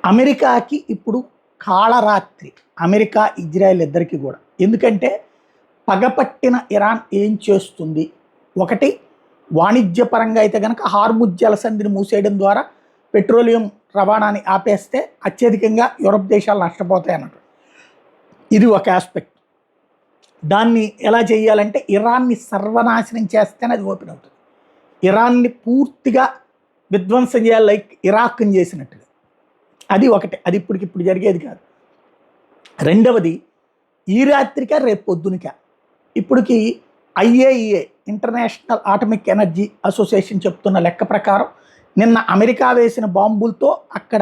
అమెరికాకి ఇప్పుడు Kalaratri. America, Israel ఇద్దరికీ కూడా. ఎందుకంటే పగపట్టిన ఇరాన్ ఏం చేస్తుంది? ఒకటి, వాణిజ్యపరంగా అయితే కనుక హార్ముజ్ జలసంధిని మూసేయడం ద్వారా పెట్రోలియం రవాణాని ఆపేస్తే అత్యధికంగా యూరప్ దేశాలు నష్టపోతాయి అన్నట్టు. ఇది ఒక ఆస్పెక్ట్. దాన్ని ఎలా చేయాలంటే ఇరాన్ని సర్వనాశనం చేస్తేనే అది ఓపెన్ అవుతుంది. ఇరాన్ని పూర్తిగా విధ్వంసం చేయాలి, లైక్ ఇరాక్ని చేసినట్టుగా. అది ఒకటి. అది ఇప్పటికిప్పుడు జరిగేది కాదు. రెండవది, ఈ రాత్రిక రేపు పొద్దునిక ఇప్పటికి IAEA international atomic energy association చెప్తున్న లెక్క ప్రకారం నిన్న అమెరికా వేసిన బాంబులతో అక్కడ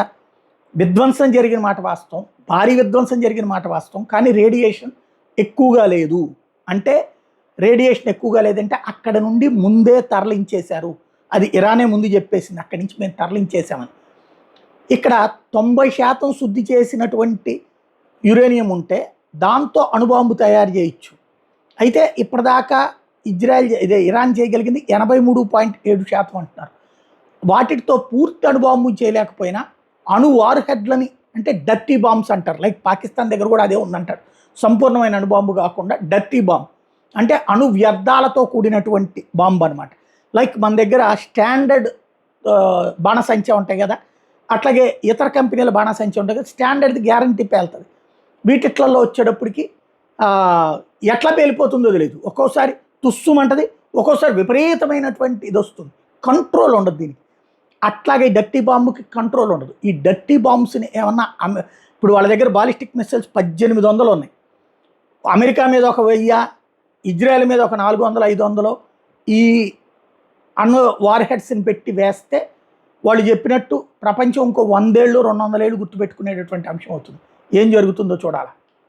విధ్వంసం జరిగిన మాట వాస్తవం, భారీ విధ్వంసం జరిగిన మాట వాస్తవం. కానీ రేడియేషన్ ఎక్కువగా లేదు. అంటే రేడియేషన్ ఎక్కువగా లేదంటే అక్కడ నుండి ముందే తరలించేశారు. అది ఇరానే ముందు చెప్పేసింది, అక్కడి నుంచి మేము తరలించేసామని. ఇక్కడ 90% శుద్ధి చేసినటువంటి యురేనియం ఉంటే దాంతో అణుబాంబు తయారు చేయొచ్చు. అయితే ఇప్పటిదాకా ఇరాన్ చేయగలిగింది 83.7% అంటున్నారు. వాటితో పూర్తి అణుబాంబు చేయలేకపోయినా వార్ హెడ్లని, అంటే డర్టీ బాంబ్స్ అంటారు, లైక్ పాకిస్తాన్ దగ్గర కూడా అదే ఉందంటారు. సంపూర్ణమైన అణుబాంబు కాకుండా డర్టీ బాంబ్, అంటే అణు వ్యర్థాలతో కూడినటువంటి బాంబు అనమాట. లైక్ మన దగ్గర స్టాండర్డ్ బాణసంచ ఉంటాయి కదా, అట్లాగే ఇతర కంపెనీల బాణసంచ ఉంటుంది కదా, స్టాండర్డ్ది గ్యారంటీ పేలుతుంది. వీటిట్లలో వచ్చేటప్పటికి ఎట్లా పేలిపోతుందో తెలియదు. ఒక్కోసారి తుస్సుమంటది, ఒక్కోసారి విపరీతమైనటువంటి ఇది వస్తుంది, కంట్రోల్ ఉండదు దీనికి. అట్లాగే డర్టీ బాంబుకి కంట్రోల్ ఉండదు. ఈ డర్టీ బాంబ్స్ని ఏమన్నా ఇప్పుడు వాళ్ళ దగ్గర బాలిస్టిక్ మిస్సైల్స్ 1800 ఉన్నాయి. అమెరికా మీద ఒక 1000, ఇజ్రాయెల్ మీద ఒక 400, 500 ఈ వార్ హెడ్స్ని పెట్టి వేస్తే వాళ్ళు చెప్పినట్టు ప్రపంచం ఇంకో 100 ఏళ్ళు 200 ఏళ్ళు గుర్తుపెట్టుకునేటటువంటి అంశం అవుతుంది. ఏం జరుగుతుందో చూడాలి.